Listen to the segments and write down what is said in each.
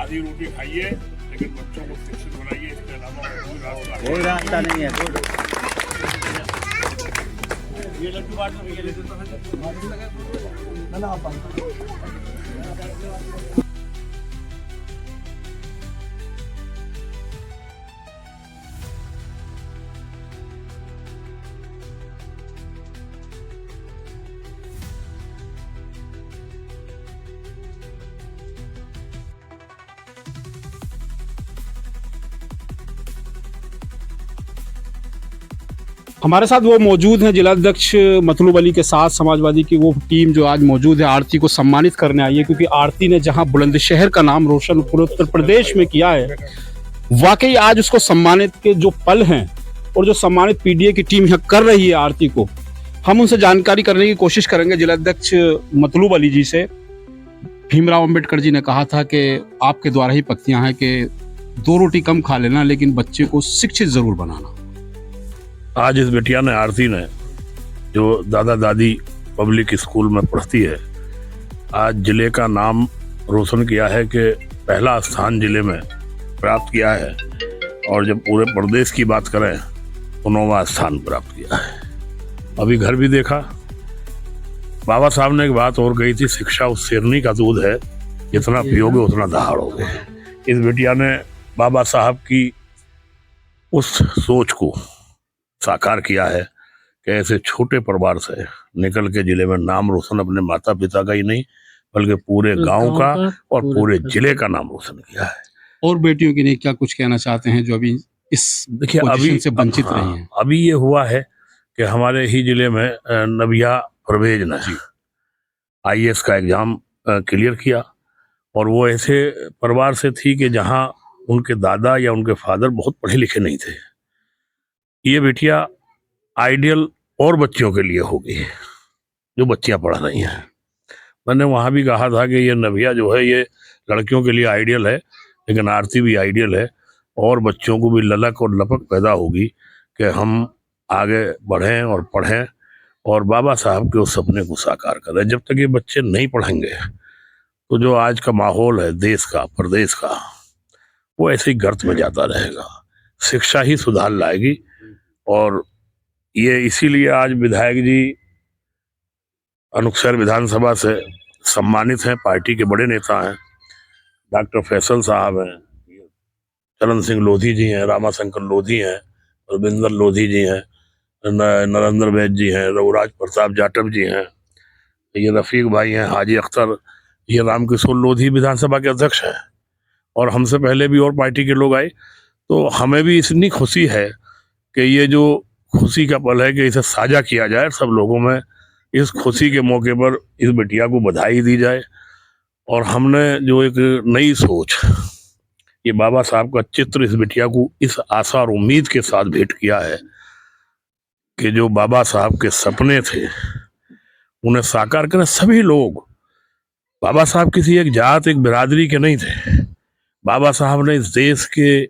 आधी रोटी खाइए लेकिन बच्चों को शिक्षित बनाइए, इसके अलावा कोई रास्ता नहीं है। ये लड्डू बांट दो भैया, लेते तो हमारे साथ वो मौजूद हैं, जिलाध्यक्ष मतलूब अली के साथ समाजवादी की वो टीम जो आज मौजूद है, आरती को सम्मानित करने आई है, क्योंकि आरती ने जहां बुलंदशहर का नाम रोशन पूरे उत्तर प्रदेश में किया है, वाकई आज उसको सम्मानित के जो पल हैं और जो सम्मानित पीडीए की टीम यहाँ कर रही है आरती को, हम उनसे जानकारी करने की कोशिश करेंगे। जिलाध्यक्ष मतलूब अली जी से, भीमराव अंबेडकर जी ने कहा था कि आपके द्वारा ही पक्तियां हैं कि 2 रोटी कम खा लेना लेकिन बच्चे को शिक्षित जरूर बनाना। आज इस बिटिया ने, आरती ने, जो दादा दादी पब्लिक स्कूल में पढ़ती है, आज जिले का नाम रोशन किया है कि पहला स्थान जिले में प्राप्त किया है, और जब पूरे प्रदेश की बात करें तो 9वां स्थान प्राप्त किया है। अभी घर भी देखा, बाबा साहब ने एक बात और कही थी, शिक्षा उस शेरनी का दूध है, जितना पियोगे उतना दहाड़ोगे। इस बिटिया ने बाबा साहब की उस सोच को साकार किया है कि ऐसे छोटे परिवार से निकल के जिले में नाम रोशन अपने माता पिता का ही नहीं बल्कि पूरे गांव का और पूरे जिले का नाम रोशन किया है। और बेटियों के लिए क्या कुछ कहना चाहते हैं जो अभी इस देखिए पोजीशन से वंचित रही हैं? अभी ये हुआ है कि हमारे ही जिले में नबिया परवेज ने IAS का एग्जाम क्लियर किया, और वो ऐसे परिवार से थी कि जहां उनके दादा या उनके फादर बहुत पढ़े लिखे नहीं थे। ये बेटिया आइडियल और बच्चियों के लिए होगी जो बच्चियां पढ़ रही हैं। मैंने वहां भी कहा था कि ये नबिया जो है ये लड़कियों के लिए आइडियल है, लेकिन आरती भी आइडियल है, और बच्चों को भी ललक और लपक पैदा होगी कि हम आगे बढ़ें और पढ़ें और बाबा साहब के उस सपने को साकार करें। जब तक ये बच्चे नहीं पढ़ेंगे तो जो आज का माहौल है देश का, प्रदेश का, वो ऐसे ही गर्त में जाता रहेगा। शिक्षा ही सुधार लाएगी, और ये इसीलिए आज विधायक जी अनुपशहर विधानसभा से सम्मानित हैं। पार्टी के बड़े नेता हैं, डॉक्टर फैसल साहब हैं, चरण सिंह लोधी जी हैं, रामाशंकर लोधी हैं, रविंदर लोधी जी हैं, नरेंद्र वैद्य जी हैं, रघुराज प्रताप जाटव जी हैं, ये रफीक भाई हैं, हाजी अख्तर, ये रामकिशोर लोधी विधानसभा के अध्यक्ष हैं, और हमसे पहले भी और पार्टी के लोग आए। तो हमें भी इतनी खुशी है कि ये जो खुशी का पल है कि इसे साझा किया जाए सब लोगों में, इस खुशी के मौके पर इस बिटिया को बधाई दी जाए। और हमने जो एक नई सोच, ये बाबा साहब का चित्र इस बिटिया को इस आशा और उम्मीद के साथ भेंट किया है कि जो बाबा साहब के सपने थे उन्हें साकार करें सभी लोग। बाबा साहब किसी एक जात, एक बिरादरी के नहीं थे। बाबा साहब ने इस देश के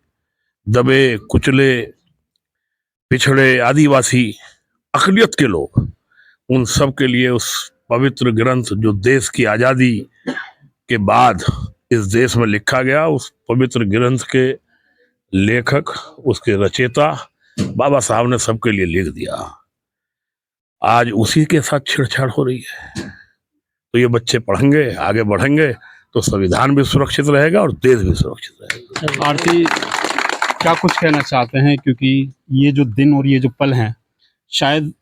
दबे कुचले, पिछड़े, आदिवासी, अक़लियत के लोग, उन सब के लिए उस पवित्र ग्रंथ जो देश की आज़ादी के बाद इस देश में लिखा गया, उस पवित्र ग्रंथ के लेखक, उसके रचयिता बाबा साहब ने सबके लिए लिख दिया। आज उसी के साथ छेड़छाड़ हो रही है। तो ये बच्चे पढ़ेंगे, आगे बढ़ेंगे तो संविधान भी सुरक्षित रहेगा और देश भी सुरक्षित रहेगा। आरती क्या कुछ कहना चाहते हैं, क्योंकि ये जो दिन और ये जो पल हैं शायद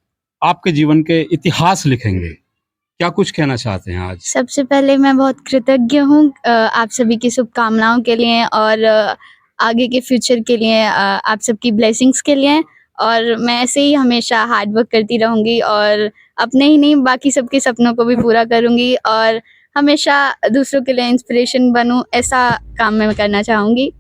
आपके जीवन के इतिहास लिखेंगे, क्या कुछ कहना चाहते हैं आज? सबसे पहले मैं बहुत कृतज्ञ हूँ आप सभी की शुभकामनाओं के लिए और आगे के फ्यूचर के लिए, आप सबकी ब्लेसिंग्स के लिए। और मैं ऐसे ही हमेशा हार्ड वर्क करती रहूँगी और अपने ही नहीं बाकी सबके सपनों को भी पूरा करूँगी और हमेशा दूसरों के लिए इंस्पिरेशन बनूँ, ऐसा काम मैं करना चाहूँगी।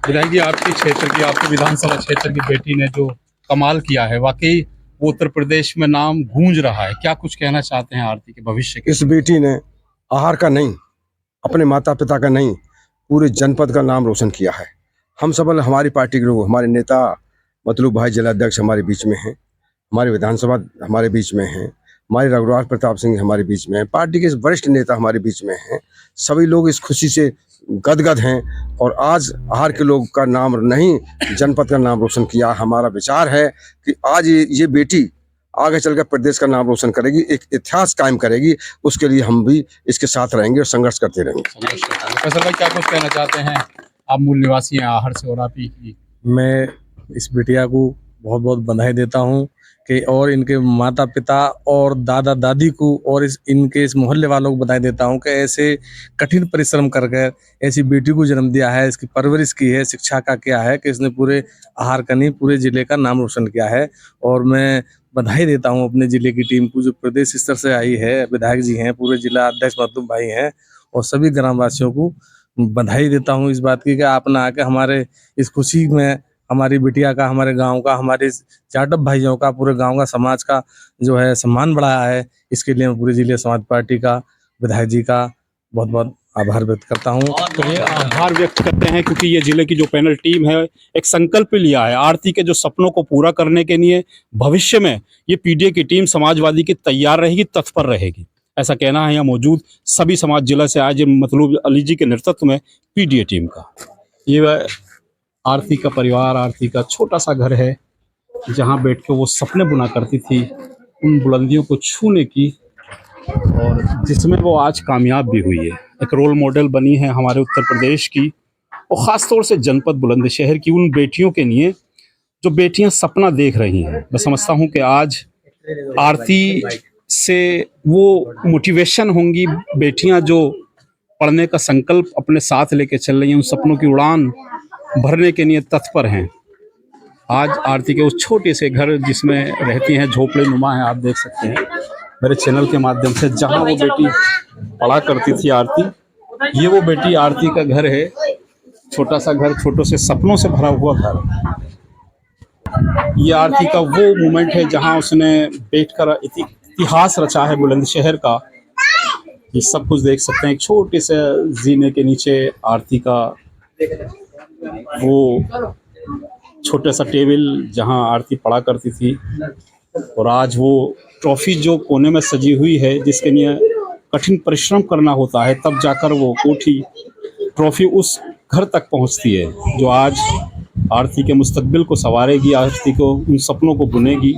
विधायक जी, आपके क्षेत्र की, आपके विधानसभा क्षेत्र की बेटी ने जो कमाल किया है, वाकई वो उत्तर प्रदेश में नाम गूंज रहा है, क्या कुछ कहना चाहते हैं आरती के भविष्य के? इस बेटी ने आहार का नहीं, अपने माता पिता का नहीं, पूरे जनपद का नाम रोशन किया है। हम सब, हमारी पार्टी के लोग, हमारे नेता मतलूब भाई जिलाध्यक्ष हमारे बीच में हैं, हमारे विधानसभा हमारे बीच में हैं, हमारे रघुराज प्रताप सिंह हमारे बीच में हैं, पार्टी के वरिष्ठ नेता हमारे बीच में हैं। सभी लोग इस खुशी से गदगद हैं और आज आहार के लोग का नाम नहीं, जनपद का नाम रोशन किया। हमारा विचार है कि आज ये बेटी आगे चलकर प्रदेश का नाम रोशन करेगी, एक इतिहास कायम करेगी। उसके लिए हम भी इसके साथ रहेंगे और संघर्ष करते रहेंगे। फैसल भाई, क्या कुछ कहना चाहते हैं? आप मूल निवासी हैं आहर से और आप ही मैं इस बिटिया को बहुत बहुत बधाई देता हूँ कि और इनके माता पिता और दादा दादी को और इनके इस मोहल्ले वालों को बधाई देता हूँ कि ऐसे कठिन परिश्रम कर ऐसी बेटी को जन्म दिया है, इसकी परवरिश की है, शिक्षा का किया है कि इसने पूरे आहार का नहीं पूरे जिले का नाम रोशन किया है। और मैं बधाई देता हूँ अपने जिले की टीम को जो प्रदेश स्तर से आई है, विधायक जी हैं, पूरे जिला अध्यक्ष मतलूब भाई हैं और सभी ग्रामवासियों को बधाई देता हूँ इस बात की कि आपने आके हमारे इस खुशी में हमारी बिटिया का, हमारे गांव का, हमारे जाटव भाइयों का, पूरे गांव का, समाज का जो है सम्मान बढ़ाया है। इसके लिए मैं पूरे जिले समाज पार्टी का, विधायक जी का बहुत बहुत आभार व्यक्त करता हूँ। तो ये आभार व्यक्त करते हैं क्योंकि ये जिले की जो पैनल टीम है एक संकल्प लिया है आरती के जो सपनों को पूरा करने के लिए। भविष्य में ये पीडीए की टीम समाजवादी की तैयार रहेगी, तत्पर रहेगी, ऐसा कहना है यहाँ मौजूद सभी समाज जिला से आए मतलूब अली जी के नेतृत्व में पीडीए टीम का। ये आरती का परिवार, आरती का छोटा सा घर है जहाँ बैठ के वो सपने बुना करती थी, उन बुलंदियों को छूने की, और जिसमें वो आज कामयाब भी हुई है। एक रोल मॉडल बनी है हमारे उत्तर प्रदेश की और ख़ास तौर से जनपद बुलंदशहर की उन बेटियों के लिए जो बेटियां सपना देख रही हैं। मैं समझता हूं कि आज आरती से वो मोटिवेशन होंगी बेटियां जो पढ़ने का संकल्प अपने साथ लेके चल रही हैं, उन सपनों की उड़ान भरने के लिए तत्पर हैं। आज आरती के उस छोटे से घर जिसमें रहती हैं, झोपड़े नुमा है, आप देख सकते हैं मेरे चैनल के माध्यम से, जहां वो बेटी पढ़ा करती थी आरती, ये वो बेटी आरती का घर है। छोटा सा घर, छोटों से सपनों से भरा हुआ घर। ये आरती का वो मोमेंट है जहां उसने बैठकर इतिहास रचा है बुलंदशहर का। ये सब कुछ देख सकते हैं एक छोटे से जीने के नीचे आरती का वो छोटा सा टेबल जहां आरती पढ़ा करती थी, और आज वो ट्रॉफी जो कोने में सजी हुई है, जिसके लिए कठिन परिश्रम करना होता है तब जाकर वो कोठी ट्रॉफी उस घर तक पहुंचती है जो आज आरती के मुस्तकबिल को संवारेगी, आरती को उन सपनों को बुनेगी।